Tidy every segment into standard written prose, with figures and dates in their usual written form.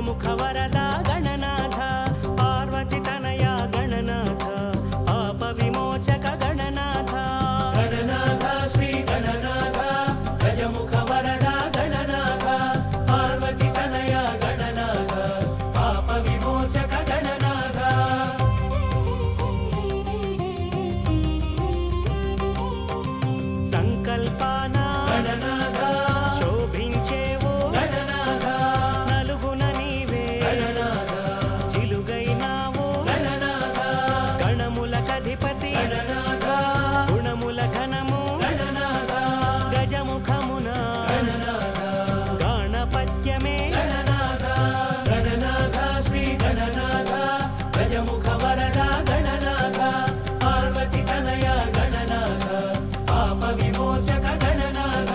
గజముఖ వరద గణనాథ పార్వతి తనయ గణనాథ పాప విమోచక గణనాథ గణనాథ శ్రీ గణనాథ గజముఖ వరద గణనాథ పార్వతి తనయ గణనాథ పాప విమోచక గణనాథ సంకల్పాన గణనాథ శోభించేవో గణనాథ నలుగున నీవే గణనాథ చిలుగైనావో గణనాథ గణములకధిపతి గణనాథ గుణముల ఘనము గణనాథ గజముఖమున గణనాథ గణపత్యమే గణనాథ గణనాథ శ్రీ గణనాథ గజముఖ వరద గణనాథ పార్వతి తనయ గణనాథ పాప విమోచక గణనాథ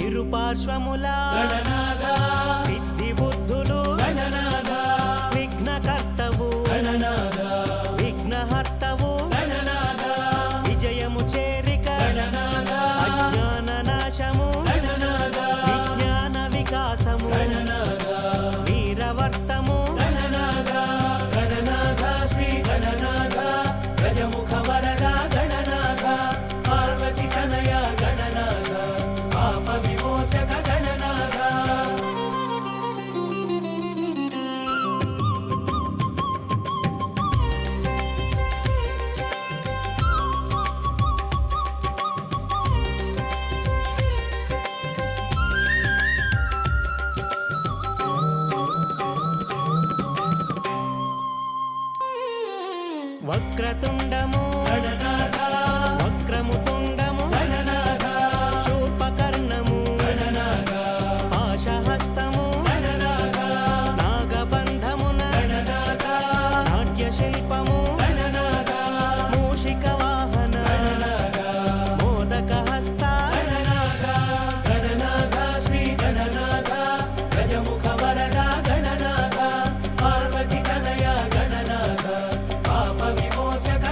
ఇరుపార్శ్వముల గణనాథ సిద్ధి బుద్ధులు గణనాథ విఘ్నకర్తవు గణనాథ విఘ్నహర్తవు గణనాథ విజయము చేరిక గణనాథ అజ్ఞాన నాశము గణనాథ విజ్ఞాన వికాసము గణనాథ వీరవర్తము గణనాథ గణనాథ శ్రీ గణనాథ గజముఖ వరద గణనాథ పార్వతి తనయ గణనాథ పాప విమోచక గణనాథ వక్రతుండము గణనాథ వక్రము తుండము గణనాథ శూర్పకర్ణము గణనాథ పాశహస్తము గణనాథ నాగబంధమున గణనాథ నాట్యశిల్పము గణనాథ మూషిక వాహన గణనాథ మోదక హస్త గణనాథ గణనాథ శ్రీ గణనాథ గజముఖ వరద గణనాథ పార్వతి తనయ గణనాథ పాప విమోచక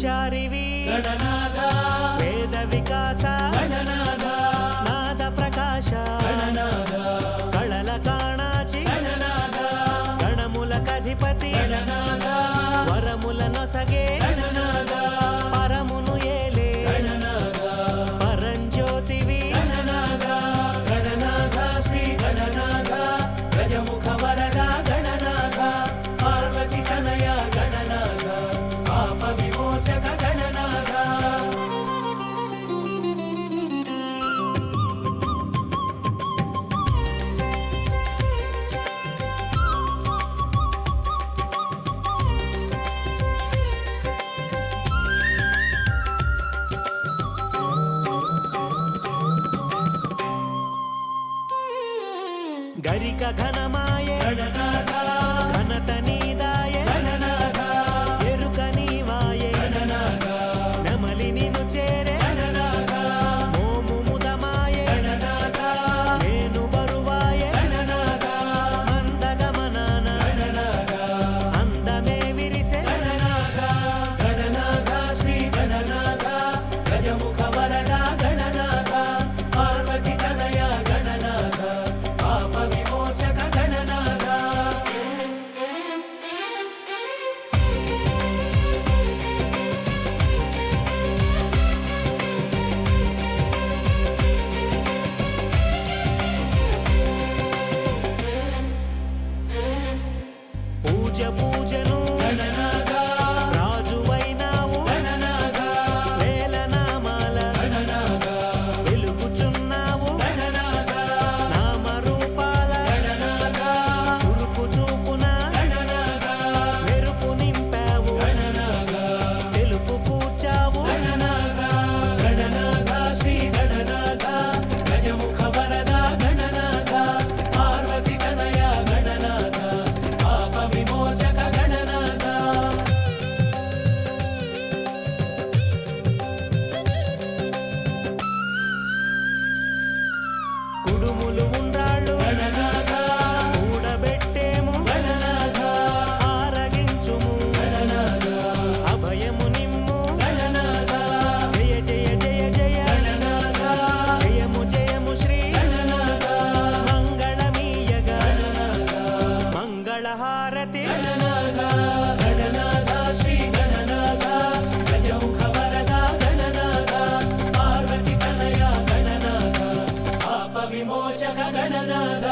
బ్రహ్మచారివి గణనాథ, వేద వికాస గణనాథ, నాద ప్రకాశ గణనాథ, కళల కాణాచి గణనాథ, గణములకధిపతి గణనాథ, వరముల నొసగే గణనాథ, పరమును ఏలే గణనాథ, పరంజ్యోతివి గణనాథ, గణనాథ శ్రీ గణనాథ, గజముఖ వరద గణనాథ, పార్వతి తనయ గణనాథ, పాప విమోచక గణనాథ. గరిక ఘనమాయే గణనాథ, ఘనత నీదాయే గణనాథ, ఎరుక నీవాయే గణనాథ, నెమలి నిన్ను చేరే గణనాథ, మోము ముదమాయే గణనాథ, నేను బరువాయే గణనాథ, మందగమనాన గణనాథ, అందమే విరిసే గణనాథ, గణనాథ శ్రీ గణనాథ, గజముఖ వరద గణనాథ, పార్వతి తనయ గణనాథ, పాప విమోచక గణనాథ. పూజ పూజను గణనాథ, రాజువైనావు గణనాథ, వేల నామాల గణనాథ, వెలుగుచున్నావు గణనాథ, నామరూపాల గణనాథ, చురుకు చూపున గణనాథ, మెరుపు నింపావు గణనాథ, తెలుపు కూర్చావు గణనాథ, గణనాథ శ్రీ గణనాథ, గజముఖ వరద గణనాథ, పార్వతి తనయ గణనాథ, పాప విమోచక గణనాథ. కుడుములు ఉండ్రాళ్ళు గణనాథ, కూడబెట్టేము గణనాథ, ఆరగించుము గణనాథ, అభయము నిమ్ము గణనాథ, జయ జయ జయ జయ గణనాథ, జయము జయము శ్రీ గణనాథ, మంగళమీయగ గణనాథ, మంగళహారతి గణనాథ, గణనాథ శ్రీ గణనాథ, గజముఖ వరద గణనాథ, పార్వతి తనయ గణనాథ, పాప విమోచక గణనాథ.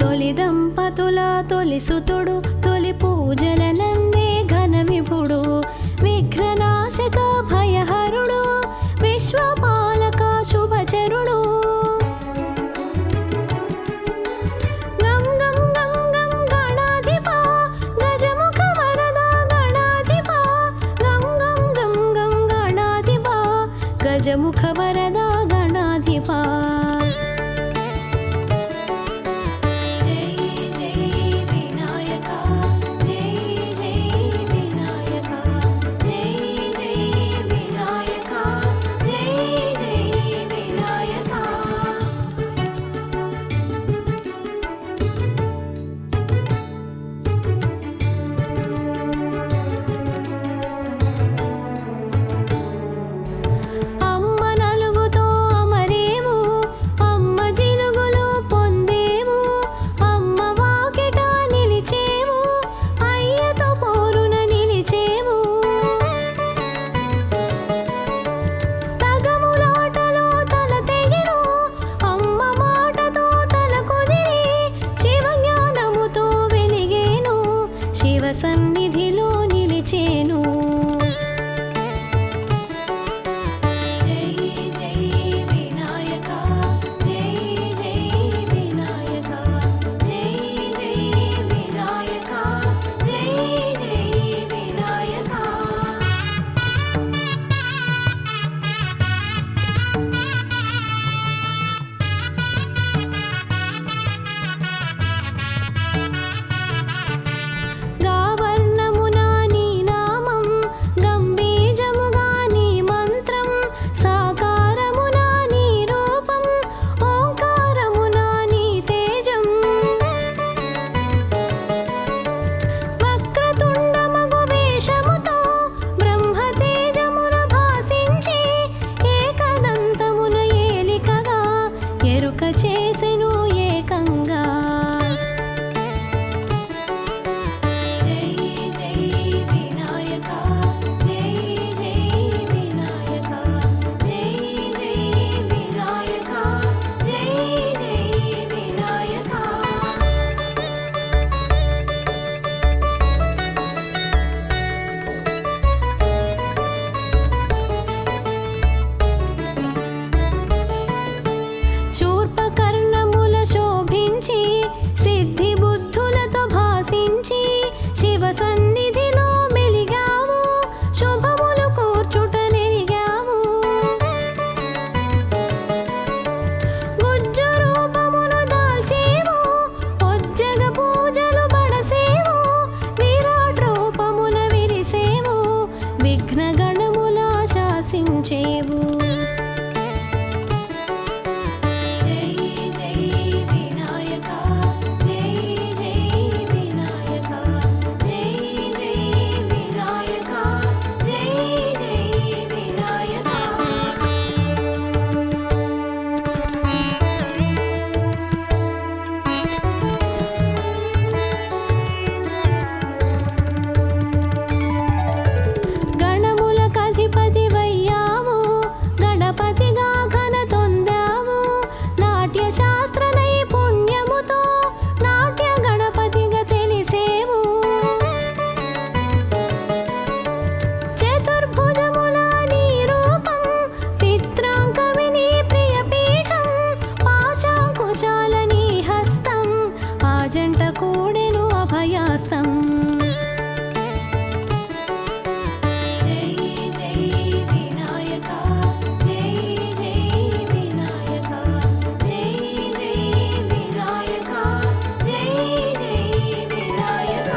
తొలి దంపతుల తొలి సుతుడు, తొలి పూజల నందే ఘన విభుడు, విఘ్ననాశక భయహరుడు, విశ్వపాలక శుభచరుడు. గం గం గం గం గణాధిప, గజముఖ వరద గణాధిప, గం గం గం గం గణాధిప, గజముఖ వరద గణాధిప. అమ్మ నలుగుతో అమరేవు, అమ్మ జిలుగులు పొందేవు, అమ్మ వాకిట నిలిచేవు, అయ్యతో పోరున నిలిచేవు. తగములాటలో తల తెగిను, అమ్మ మాటతో తల కుదిరి, శివ జ్ఞానముతో వెలిగేను, శివ సన్నిధిలో నిలిచేను. జై జై సమస్తం. జై జై వినాయక జై జై వినాయక జై జై వినాయక జై జై వినాయక.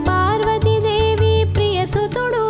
పార్వతీదేవి ప్రియసుతుడు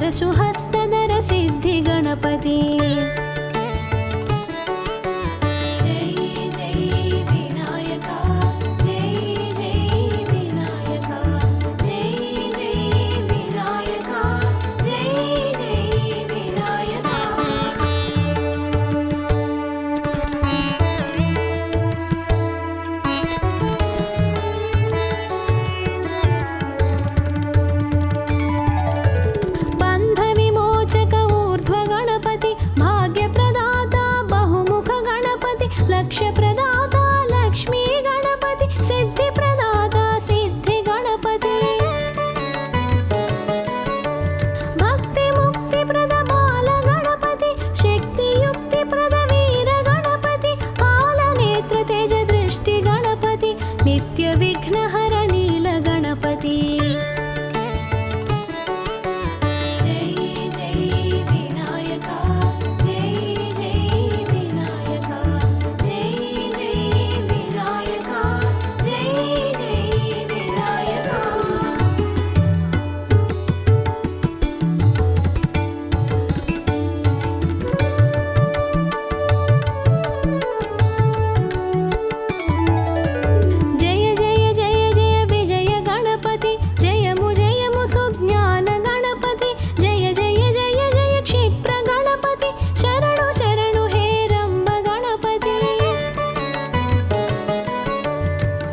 परशुहस्तधर सिद्धि गणपति जय जय विनायका जय जय विनायका जय जय विनायका जय जय विनायका बन्ध विमोचक ऊर्ध्व गणपति भाग्य प्रदाता बहुमुख गणपति लक्ष्य प्रदाता लक्ष्मी गणपति सिद्धि प्रदाता सिद्धि गणपति भक्ति मुक्ति प्रद बाल गणपति शक्ति युक्ति प्रद वीर गणपति पाल नेत्र तेज दृष्टि गणपति नित्य विघ्नहर नील गणपति जय जय विनायका जय जय विनायका जय जय विनायका जय जय विनायका जय जय जय जय विजय गणपति जयमु सुज्ञान गणपति जय जय जय जय क्षिप्र गणपति शरणु शरणु हे रंब गणपति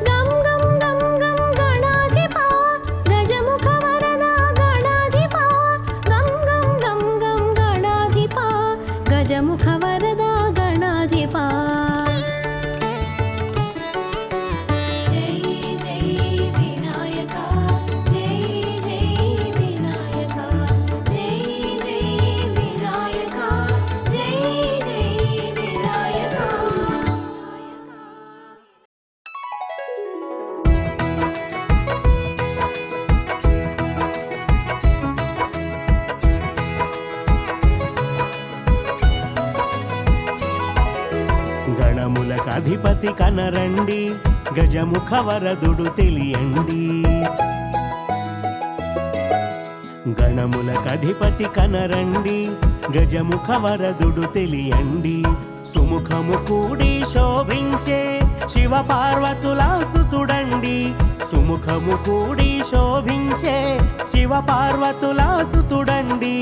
गम गम गम गम गणाधिपा गजमुख वरदा गणाधिपा गम गम गम गम गणाधिपा गजमुख वरदा गणाधिपा जय जय विनायका जय जय विनायका जय जय विनायका जय जय विनायका గణములకు అధిపతి కనరండి గజముఖ వరదుడు తెలియండి గణములకు అధిపతి కనరండి గజముఖ వరదుడు తెలియండి సుముఖము కూడి శోభించే శివ పార్వతుల సుతుడండి సుముఖము కూడి శోభించే శివ పార్వతుల సుతుడండి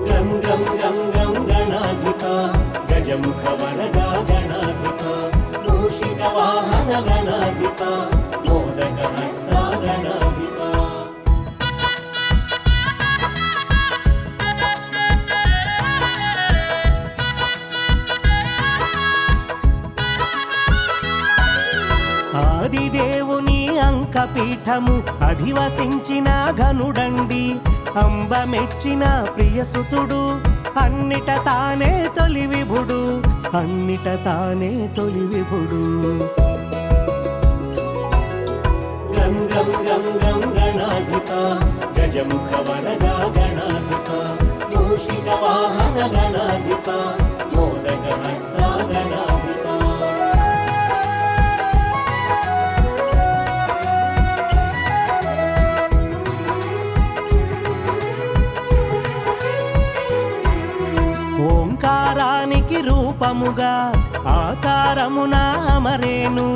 గం గం గం గం గణాధిప గజముఖ వరదా గణాధిప మూషిక వాహన గణాధిప మోదక హస్త గణాధిప ఆదిదేవుని అంకపీఠము అధివసించిన ఘనుడండి అంబ మెచ్చిన ప్రియసుతుడు అన్నిట తానే తొలి విభుడు అన్నిట తానే తొలి విభుడు గం గం గం గం గణాధిప గజముఖ వరదా గణాధిప మూషిక వాహన గణాధిప మోదక హస్త గణాధిప ఓంకారానికి రూపముగా ఆకారమున అమరేను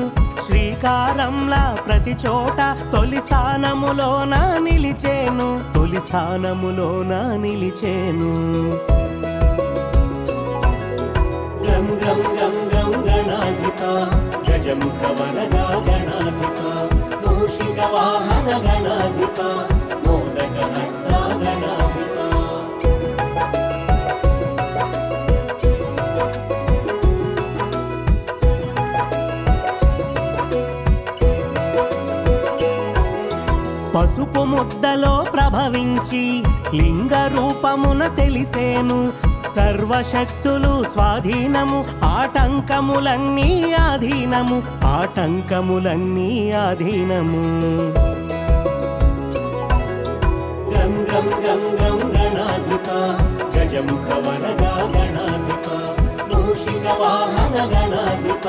శ్రీకారంలా ప్రతి చోట తొలి స్థానములోన నిలిచేను తొలి స్థానములోన నిలిచేను గం గం గం గం గణాధిప గజముఖ వరదా గణాధిప మూషిక వాహన గణాధిప మోదక హస్త గణాధిప పసుపు ముద్దలో ప్రభవించి లింగ రూపమున తెలిసేను సర్వశక్తులు స్వాధీనము ఆటంకములన్నీ ఆధీనము ఆటంకములన్నీ ఆధీనము గం గం గం గం గణాధిప గజముఖ వరదా గణాధిప మూషిక వాహన గణాధిప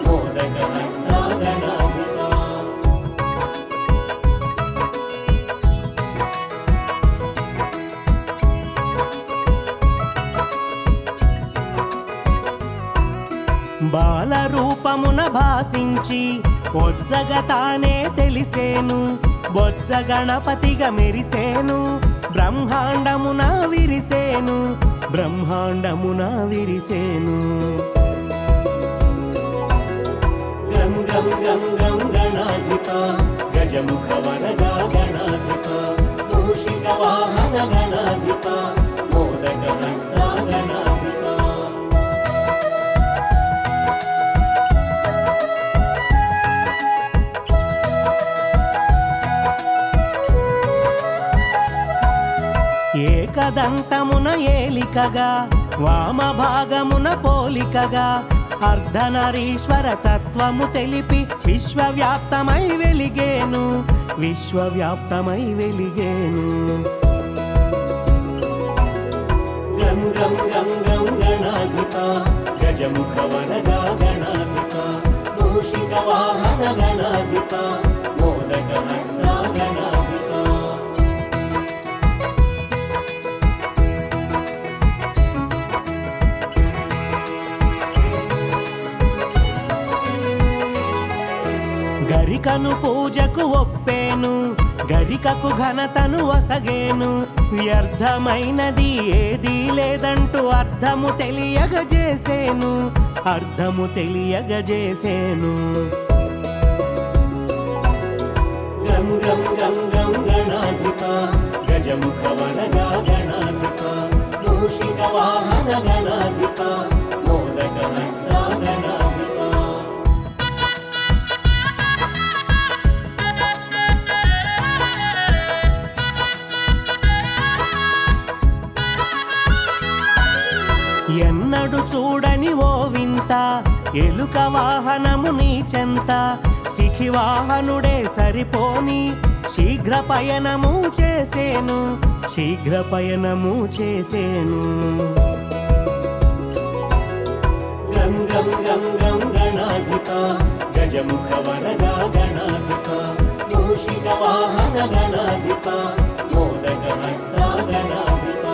మోదక హస్త గణాధిప భాసించి ఒజ్జగ తానే తెలిసేను బొజ్జ గణపతిగా మెరిసేను బ్రహ్మాండమున విరిసేను బ్రహ్మాండమున విరిసేను గం గం గం గం గణాధిప గజముఖ వరదా గణాధిప మూషిక వాహన గణాధిప మోదక హస్త గణాధిప ఏకదంతమున ఏలికగా వామభాగమున పోలికగా అర్ధనరీశ్వర తత్వము తెలిపి విశ్వవ్యాప్తమై వెలిగేను విశ్వవ్యాప్తమై వెలిగేను గం గం గం గం గణాధిప గజముఖ వరదా గణాధిప మూషిక వాహన గణాధిప మోదక హస్త గణాధిప గరికను పూజకు ఒప్పేను గరికకు ఘనతను వసగేను వ్యర్థమైనది ఏదీ లేదంటూ అర్థము తెలియగజేసేను అర్థము తెలియగజేసేను గం గం గం గం గణాధిప గజముఖ వరదా గణాధిప మూషిక వాహన గణాధిప మోదక హస్త గణాధిప ఎన్నడు చూడని ఓ వింత ఎలుక వాహనము నీ చెంత శిఖివాహనుడే సరిపోని శీఘ్ర పయనము చేసేను శీఘ్ర పయనము చేసేను గం గం గం గం గణాధిప గజముఖ వరదా గణాధిప మూషిక వాహన గణాధిప మోదక హస్త గణాధిప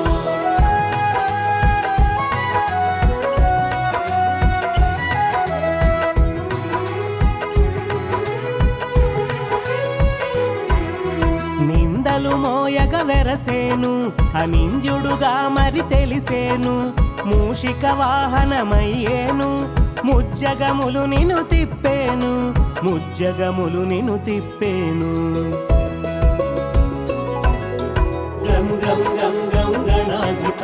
నిందలు మోయగ వెరసేను అనింజుడుగా మరి తెలిసేను మూషిక వాహనమయ్యేను ముజ్జగములు నిను తిప్పేను ముజ్జగములు నిను తిప్పేను గం గం గం గం గణాధిప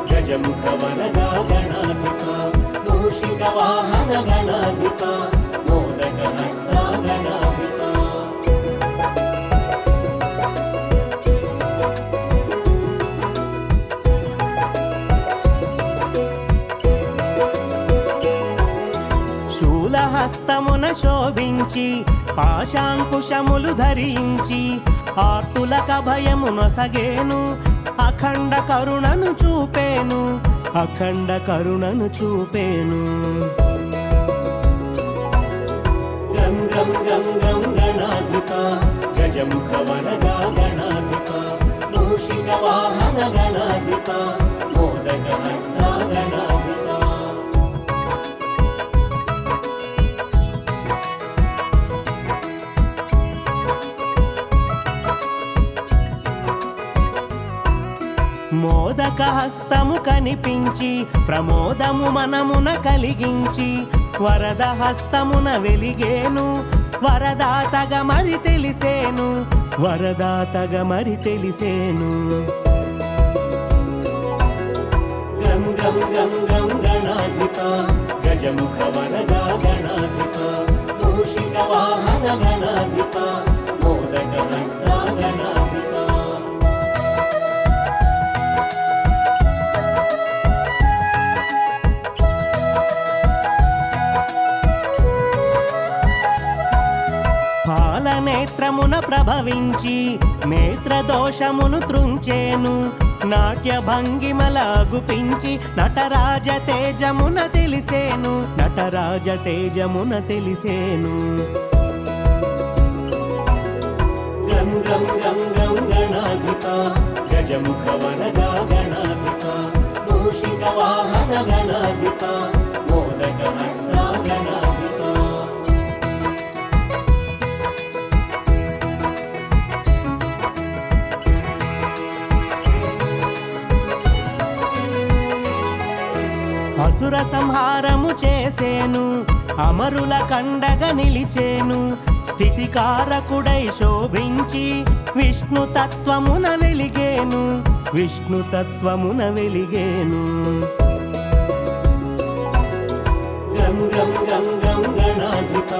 గజముఖ వరదా గణాధిప మూషిక వాహన గణాధిప మోదక హస్త గణాధిప శూలహస్తమున శోభించి పాశాంకుశములు ధరించి ఆర్తులక భయము నొసగేను అఖండ కరుణను చూపేను అఖండ కరుణను చూపేను గం గం గం గం గణాధిప గజముఖ వరదా గణాధిప మూషిక వాహన గణాధిప మోదక హస్త గణాధిప మోదక హస్తము కనిపించి ప్రమోదము మనమున కలిగించి వరద హస్తమున వెలిగేను వరదాతగా మరి తెలిసేను వరదాతగా మరి తెలిసేను గం గం గం గం గణాధిప గజముఖ వరదా గణాధిప మూషిక వాహన గణాధిప మోదక హస్త గణాధిప పాలనేత్రమున ప్రభవించి నేత్రదోషమును త్రుంచేను నాట్య భంగిమల గుపించి నటరాజ తేజమున తెలిసేను నటరాజ తేజమున తెలిసేను గం గం గం గం గణాధిప గజముఖ వరదా గణాధిప మూషిక వాహన గణాధిప మోదక హస్త గణాధిప అసుర సంహారము చేసేను అమరుల కండగా నిలిచేను స్థితికారకుడై శోభించి విష్ణు తత్వమున వెలిగేను విష్ణు తత్వమున వెలిగేను గం గం గం గం గణాధిప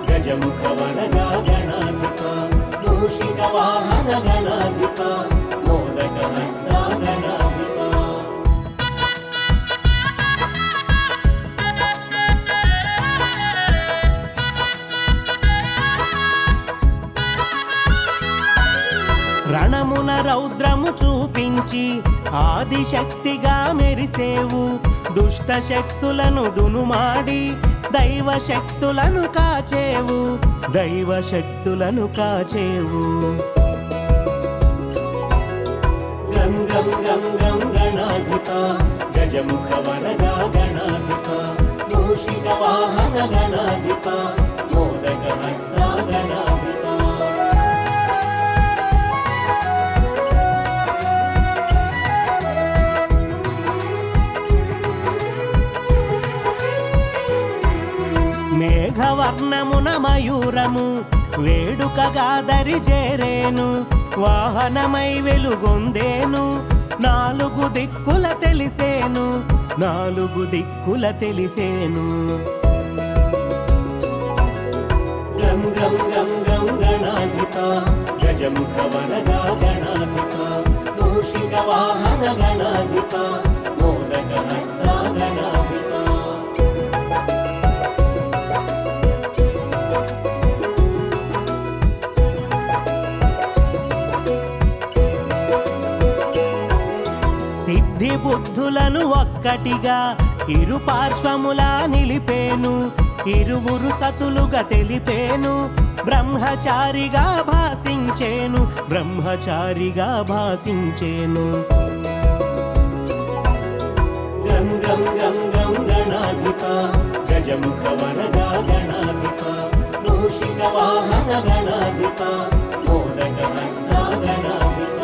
గజముఖ వరదా గణాధిప మూషిక వాహన గణాధిప మోదక హస్త గణాధిప రణమున రౌద్రము చూపించి ఆదిశక్తిగా మెరిసేవు దుష్ట శక్తులను దునుమాడి దైవ శక్తులను కాచేవు దైవ శక్తులను కాచేవు గం గం గం గం గణాధిప గజముఖ వరదా గణాధిప మూషిక వాహన గణాధిప మోదక హస్త గణాధిప మేఘవర్ణమున మయూరము వేడుకగా దరిజేరేను వాహనమై వెలుగొందేను నాలుగు దిక్కుల తెలిసేను నాలుగు దిక్కుల తెలిసేను గం గం గం గం గణాధిప గజముఖ వరదా గణాధిప మూషిక వాహన గణాధిప మోదక హస్త గణాధిప సిద్ధి బుద్ధులను ఒక్కటిగా ఇరు పార్శ్వములా నిలిపేను ఇరువురు సతులుగా తెలిపేను బ్రహ్మచారిగా భాసించేను బ్రహ్మచారిగా భాసించేను గం గం గం గం గణాధిప గజముఖ వరదా గణాధిప మూషిక వాహన గణాధిప మోదక హస్త గణాధిప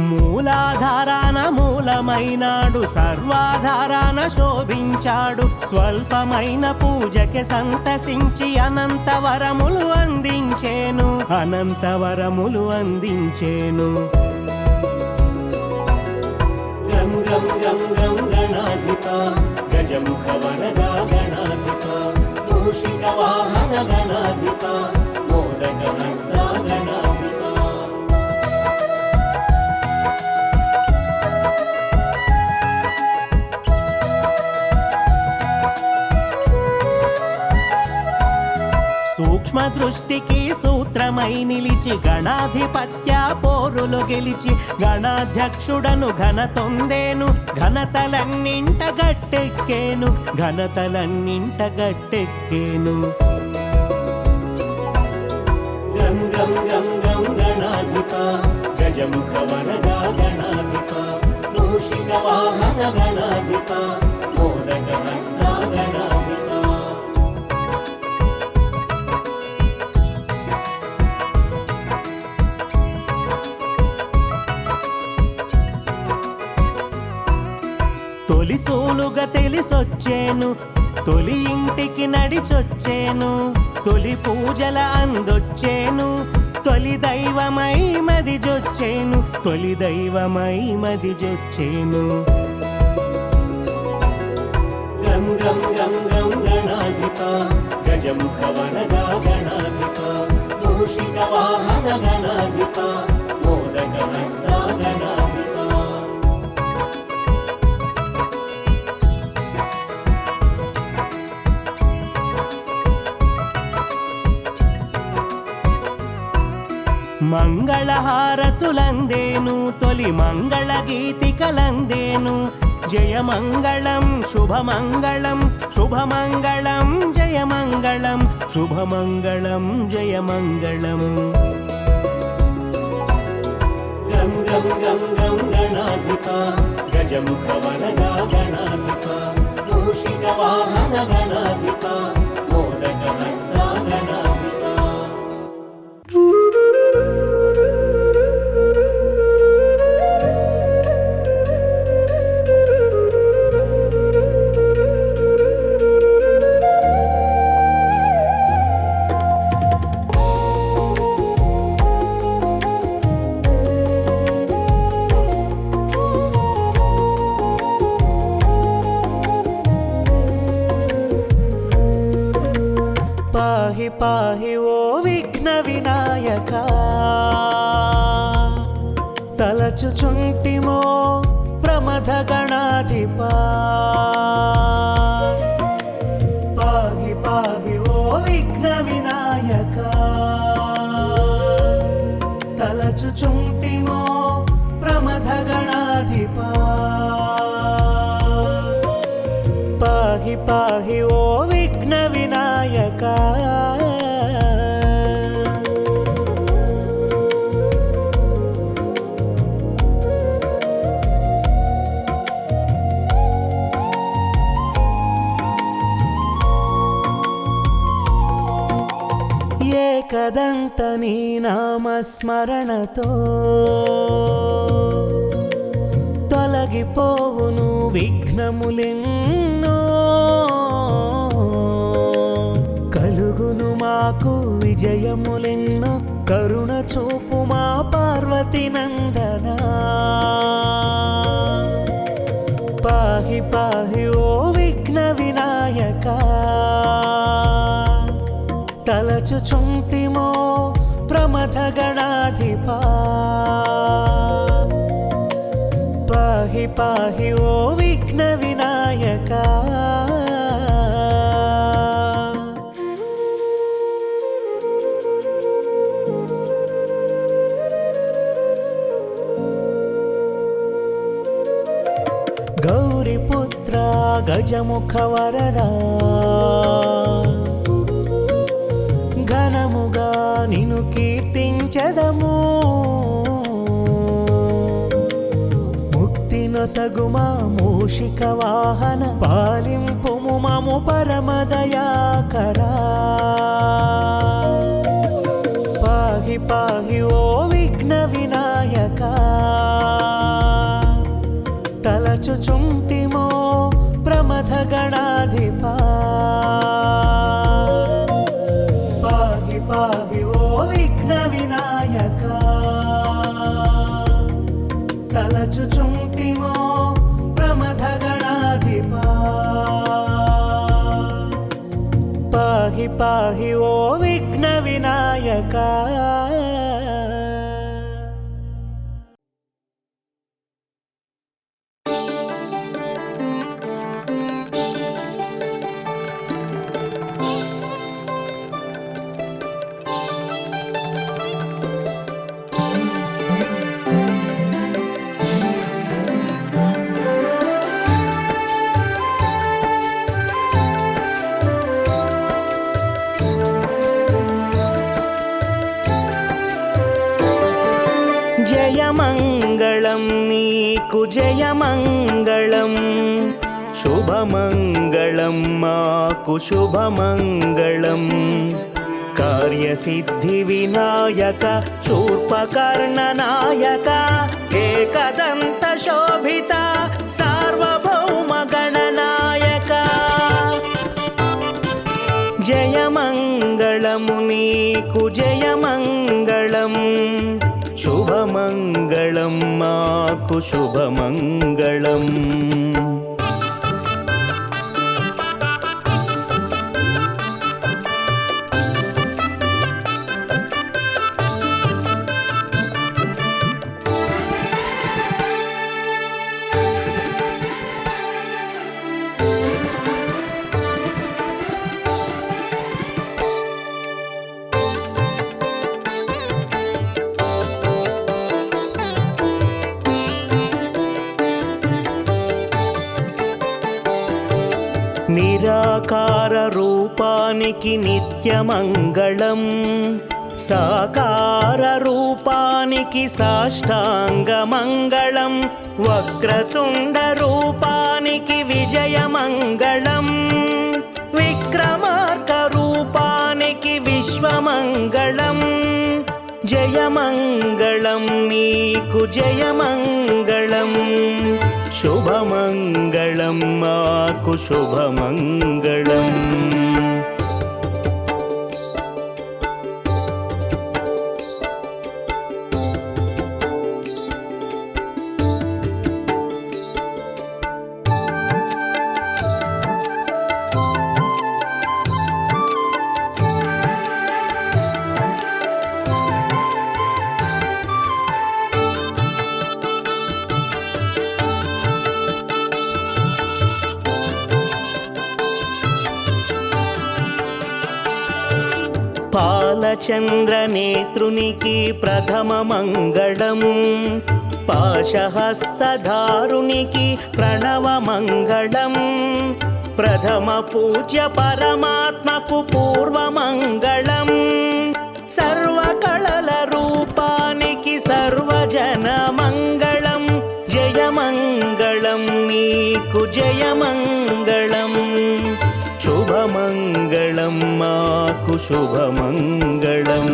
మూలాధారాన మూలమైనాడు సర్వాధారాన శోభించాడు స్వల్పమైన పూజకి సంతసించి అనంత వరములు అందించేను అనంత వరములు అందించేను గం గం గం గం గణాధిప గజముఖ వరదా గణాధిప మూషిక వాహన గణాధిప మోదక హస్త గణాధిప సూక్ష్మ దృష్టికి సూత్రమై నిలిచి గణాధిపత్య పోరులు గెలిచి గణాధ్యక్షుడను ఘనతొందేను ఘనతలన్నింట గట్టెక్కేను ఘనతలన్నింట గట్టెక్కేను గం గం గం గం గణాధిప గజముఖ వరదా గణాధిప మూషిక వాహన గణాధిప మోదక హస్త గణాధిప తొలి సోలుగా తెలిసొచ్చేను తొలి ఇంటికి నడిచొచ్చేను తొలి పూజల అందొచ్చేను తొలి దైవమై మదిజొచ్చేను తొలి దైవమై మదిజొచ్చేను గం గం గం గం గణాధిప గజముఖ వరదా గణాధిప మూషిక వాహన గణాధిప మోదక హస్త గణాధిప మంగళహారతులందేను తొలి మంగళ గీతికలందేను జయమంగళం శుభమంగళం శుభమంగళం జయమంగళం శుభమంగళం జయమంగళం గం గం గం గం గణాధిప గజముఖ వరదా గణాధిప మూషిక వాహన గణాధిప మోదక హస్త గణాధిప పాహి ఓ విఘ్న వినాయక తలచుచుంటిమో ప్రమథ గణాధిపా పాహి పాహి ఓ విఘ్న వినాయక తలచుచుంటిమో ప్రమథ గణాధిపా పాహి పాహి ఓ విఘ్న వినాయక ఏకదంత నీ నామస్మరణతో తొలగిపోవును విఘ్నములెన్నో కలుగును మాకు విజయములెన్నో కరుణ చూపు మా పార్వతి నందన పాహి పాహి ఓ విఘ్న వినాయక తలచుచుంటిమో ప్రమథ గణాధిపా పాహి పాహి ఓ విఘ్న వినాయక గౌరీపుత్ర గజముఖ వరదా ఘనముగా నిను కీర్తించదము ముక్తి నొసగుమా మూషిక వాహన పాలింపుము మము పరమదయాకరా పాహి పాహి ఓ విఘ్న వినాయక తలచుచుంటిమో ప్రమథ గణాధిపా పాహి పాహి ఓ విఘ్న వినాయక తలచుచుంటిమో ప్రమథ గణాధిపా పాహి పాహి ఓ విఘ్న వినాయక జయమంగళం నీకు జయమంగళం శుభమంగళం మాకు శుభమంగళం కార్యసిద్ధి వినాయక శూర్పకర్ణ నాయక ఏకదంత శోభిత సార్వభౌమ గణనాయక జయమంగళము నీకు జయమంగళం శుభమంగళం మాకు శుభమంగళం నిరాకార రూపానికి నిత్యమంగళం సాకార రూపానికి సాష్టాంగమంగళం వక్రతుండ రూపానికి విజయమంగళం విక్రమార్క రూపానికి విశ్వమంగళం జయమంగళం నీకు జయమంగళం శుభమంగళం మాకు శుభమంగళం బాలచంద్రనేత్రునికి ప్రథమ మంగళం పాశహస్తధారునికి ప్రణవ మంగళం ప్రథమ పూజ్య పరమాత్మకు పూర్వమంగళం సర్వకళల రూపానికి సర్వజన మంగళం జయమంగళం నీకు జయమంగళం శుభమంగళం మాకు శుభమంగళం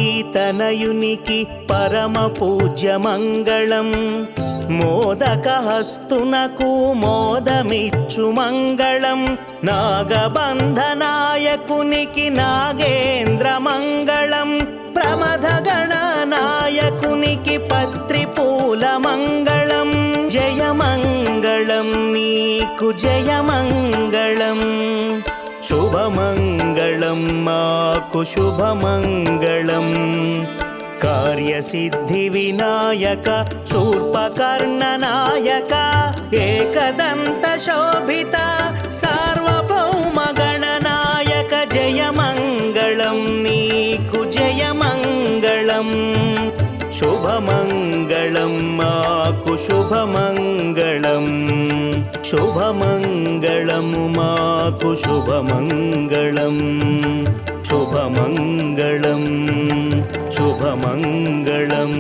పార్వతీతనయునికి పరమ పూజ్య మంగళం మోదకహస్తునకు మోదమిచ్చు మంగళం నాగబంధనాయకునికి నాగేంద్ర మంగళం ప్రమథగణనాయకునికి పత్రిపూల మంగళం జయమంగళం నీకు జయమంగళం శుభమంగళం మాకు శుభమంగళం కార్యసిద్ధి వినాయక శూర్పకర్ణనాయక ఏకదంత శోభిత సార్వభౌమ గణనాయక జయమంగళం నీకు జయమంగళం శుభమంగళం మాకు శుభమంగళం శుభమంగళము మాకు శుభమంగళం శుభమంగళం శుభమంగళం